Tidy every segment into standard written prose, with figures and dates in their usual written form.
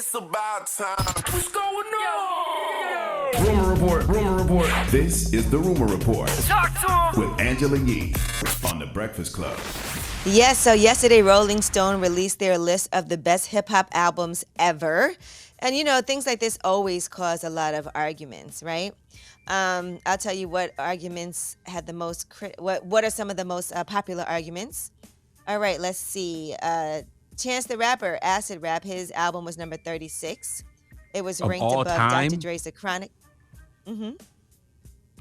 It's about time. What's going on? Rumor Report, Rumor Report. This is the Rumor Report. Talk to him. With Angela Yee on The Breakfast Club. Yes, so yesterday Rolling Stone released their list of the best hip-hop albums ever. And, you know, things like this always cause a lot of arguments, right? I'll tell you what arguments had the most, what are some of the most popular arguments. All right, let's see. Chance the Rapper, Acid Rap, his album was number 36. It was ranked above time? Dr. Dre's The Chronic. Mm-hmm.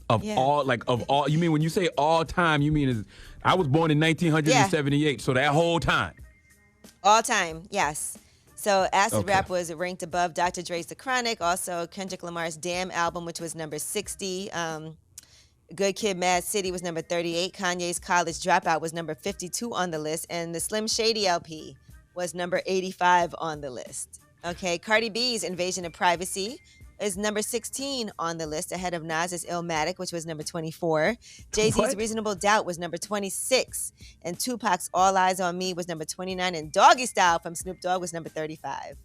Of all, you mean when you say all time, you mean I was born in 1978, so that whole time. All time, yes. So Acid Rap was ranked above Dr. Dre's The Chronic. Also, Kendrick Lamar's Damn album, which was number 60. Good Kid, Mad City was number 38. Kanye's College Dropout was number 52 on the list. And the Slim Shady LP was number 85 on the list. Okay, Cardi B's Invasion of Privacy is number 16 on the list, ahead of Nas's Illmatic, which was number 24. Jay-Z's Reasonable Doubt was number 26. And Tupac's All Eyes on Me was number 29. And Doggy Style from Snoop Dogg was number 35.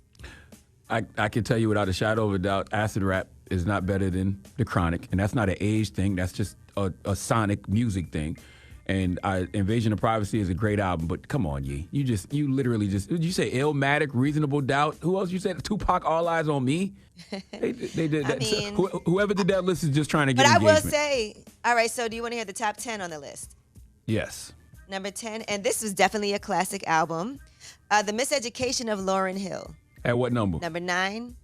I can tell you without a shadow of a doubt, Acid Rap is not better than The Chronic. And that's not an age thing. That's just a sonic music thing. And Invasion of Privacy is a great album, but come on, Yee. You literally just, did you say Illmatic, Reasonable Doubt? Who else you said? Tupac, All Eyes on Me? They did that. I mean, whoever did that list is just trying to get engagement. engagement. But I will say, all right, so do you want to hear the top 10 on the list? Yes. Number 10, and this was definitely a classic album, The Miseducation of Lauryn Hill. At what number? Number 10.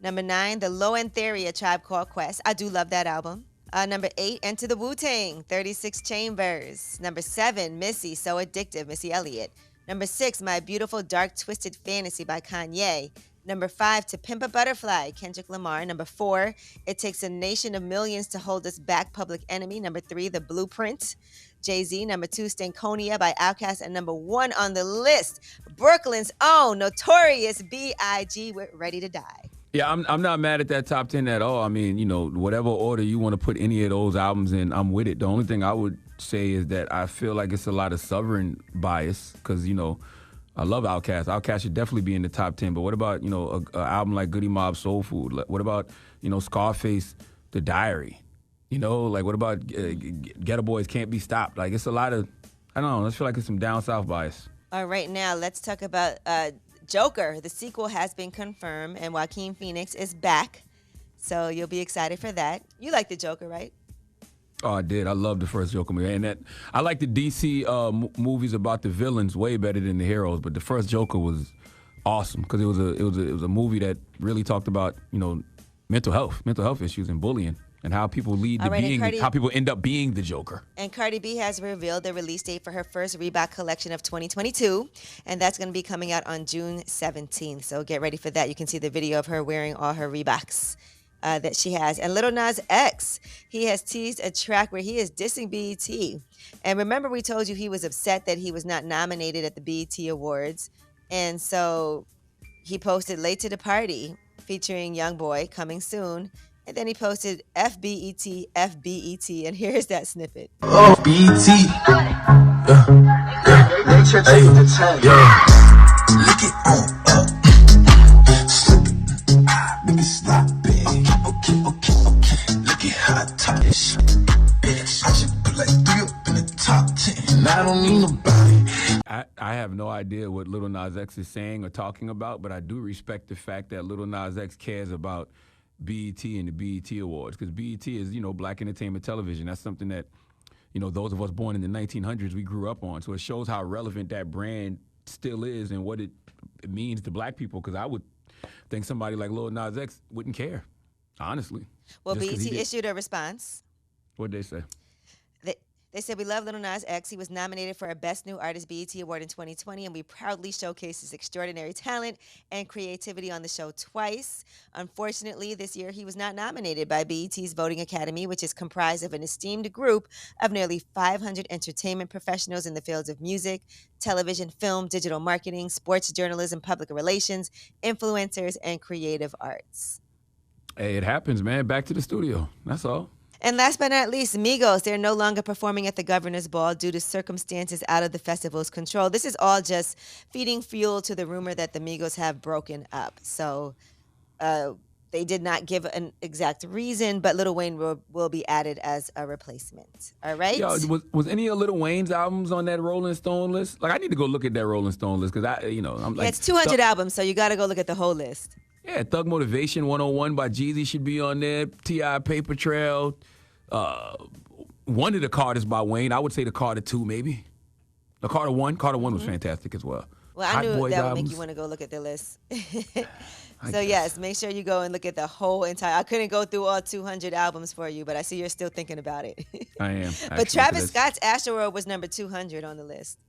Number 9, The Low End Theory, A Tribe Called Quest. I do love that album. Number 8, Enter the Wu-Tang, 36 Chambers. Number 7, Missy, So Addictive, Missy Elliott. Number 6, My Beautiful Dark Twisted Fantasy by Kanye. Number 5, To Pimp a Butterfly, Kendrick Lamar. Number 4, It Takes a Nation of Millions to Hold Us Back, Public Enemy. Number 3, The Blueprint, Jay-Z. Number 2, Stankonia by Outkast. And number 1 on the list, Brooklyn's own Notorious B.I.G. with Ready to Die. Yeah, I'm not mad at that top 10 at all. I mean, you know, whatever order you want to put any of those albums in, I'm with it. The only thing I would say is that I feel like it's a lot of Southern bias because, you know, I love Outkast. Outkast should definitely be in the top 10. But what about, you know, an album like Goody Mob Soul Food? What about, you know, Scarface, The Diary? You know, like what about Ghetto Boys Can't Be Stopped? Like it's a lot of, I don't know, I feel like it's some down south bias. All right, now let's talk about Joker. The sequel has been confirmed, and Joaquin Phoenix is back. So you'll be excited for that. You like the Joker, right? Oh, I did. I love the first Joker movie. And I like the DC movies about the villains way better than the heroes. But the first Joker was awesome because it was a movie that really talked about, you know, mental health issues and bullying. And how people how people end up being the Joker. And Cardi B has revealed the release date for her first Reebok collection of 2022, and that's going to be coming out on June 17th. So get ready for that. You can see the video of her wearing all her Reeboks that she has. And Lil Nas X, he has teased a track where he is dissing BET. And remember we told you he was upset that he was not nominated at the BET Awards. And so he posted Late to the Party featuring Youngboy coming soon. And then he posted FBET, FBET, and here's that snippet. Oh, BET. Lick it on. Slip it. Make it slap it. Okay. Look at how I top this shit. Bitch, I should put like 3 up in the top 10. And I don't need nobody. I have no idea what Lil Nas X is saying or talking about, but I do respect the fact that Lil Nas X cares about BET and the BET Awards, because BET is, you know, Black Entertainment Television. That's something that, you know, those of us born in the 1900s, we grew up on. So it shows how relevant that brand still is and what it means to Black people, because I would think somebody like Lil Nas X wouldn't care, honestly. Well, BET issued a response. What'd they say? They said, we love Lil Nas X. He was nominated for a Best New Artist BET Award in 2020, and we proudly showcase his extraordinary talent and creativity on the show twice. Unfortunately, this year he was not nominated by BET's Voting Academy, which is comprised of an esteemed group of nearly 500 entertainment professionals in the fields of music, television, film, digital marketing, sports journalism, public relations, influencers, and creative arts. Hey, it happens, man. Back to the studio. That's all. And last but not least, Migos. They're no longer performing at the Governor's Ball due to circumstances out of the festival's control. This is all just feeding fuel to the rumor that the Migos have broken up. So they did not give an exact reason, but Lil Wayne will be added as a replacement. All right? Yo, was any of Lil Wayne's albums on that Rolling Stone list? Like, I need to go look at that Rolling Stone list because I'm like, it's 200 albums, so you got to go look at the whole list. Yeah, Thug Motivation 101 by Jeezy should be on there. T.I. Paper Trail. One of the Carters by Wayne. I would say the Carter 2 maybe. The Carter 1. Carter 1 was fantastic as well. Well, I Hot knew Boys that would albums. make you want to go look at the list. So, yes, make sure you go and look at the whole entire. I couldn't go through all 200 albums for you, but I see you're still thinking about it. I am. But Travis Scott's Astroworld was number 200 on the list.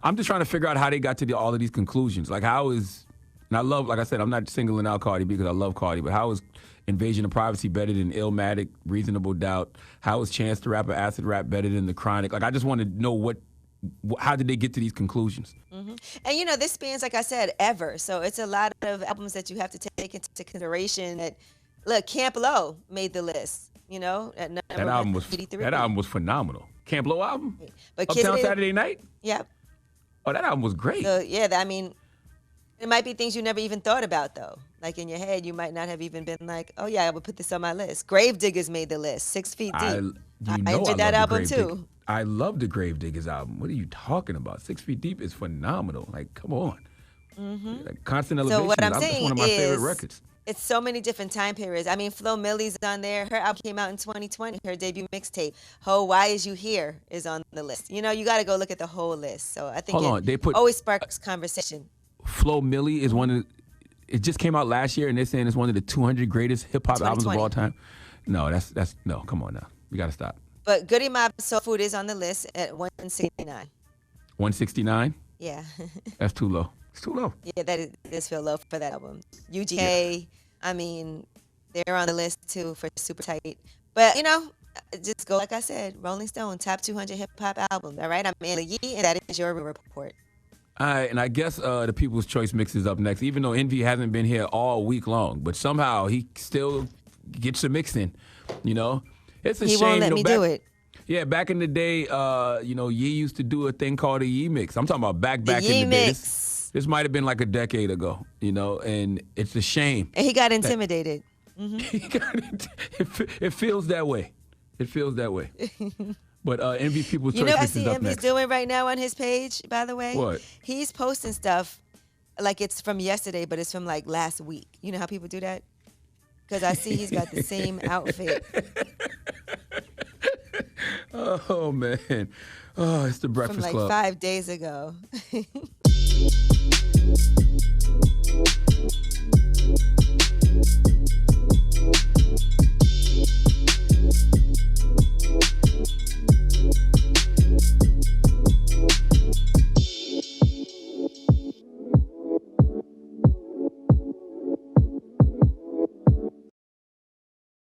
I'm just trying to figure out how they got to all of these conclusions. Like, how is, and I love, like I said, I'm not singling out Cardi B because I love Cardi, but how is Invasion of Privacy better than Illmatic, Reasonable Doubt? How is Chance the Rapper Acid Rap better than The Chronic? Like, I just want to know how did they get to these conclusions? Mm-hmm. And, this spans, like I said, ever. So it's a lot of albums that you have to take into consideration. That, look, Camp Lo made the list, at number That album was 183. that album was phenomenal. Camp Lo album? But Uptown Saturday Night? Yep. Oh, that album was great. So, yeah, it might be things you never even thought about, though. Like, in your head, you might not have even been like, oh, yeah, I would put this on my list. Gravediggers made the list, 6 Feet Deep. I enjoyed that album, too. I love the Gravediggers album. What are you talking about? 6 Feet Deep is phenomenal. Like, come on. Mm-hmm. Like, Constant Elevation. So what I'm That's saying one of my favorite is, records. It's so many different time periods. I mean, Flo Millie's on there. Her album came out in 2020. Her debut mixtape, Ho, Why Is You Here, is on the list. You got to go look at the whole list. So I think always sparks conversation. Flo Millie is it just came out last year, and they're saying it's one of the 200 greatest hip-hop albums of all time. No, no, come on now. We got to stop. But Goody Mob Soul Food is on the list at 169. 169? Yeah. That's too low. It's too low. Yeah, that does feel low for that album. UGK, they're on the list too for Super Tight. But, just go, like I said, Rolling Stone, top 200 hip-hop albums. All right, I'm Anna Yee, and that is your report. All right, and I guess the People's Choice Mix is up next, even though Envy hasn't been here all week long. But somehow he still gets the mix in, It's a shame. He won't let me do it. Yeah, back in the day, Yee used to do a thing called a Yee Mix. I'm talking about back in the Yee day. Mix. This might have been like a decade ago, and it's a shame. And he got intimidated. It feels that way. It feels that way. But Envy People's Choice What I Mix see is up Envy's next. doing right now on his page, by the way? What? He's posting stuff like it's from yesterday, but it's from like last week. You know how people do that? Because I see he's got the same outfit. Oh, man. Oh, it's the Breakfast from like Club. 5 days ago.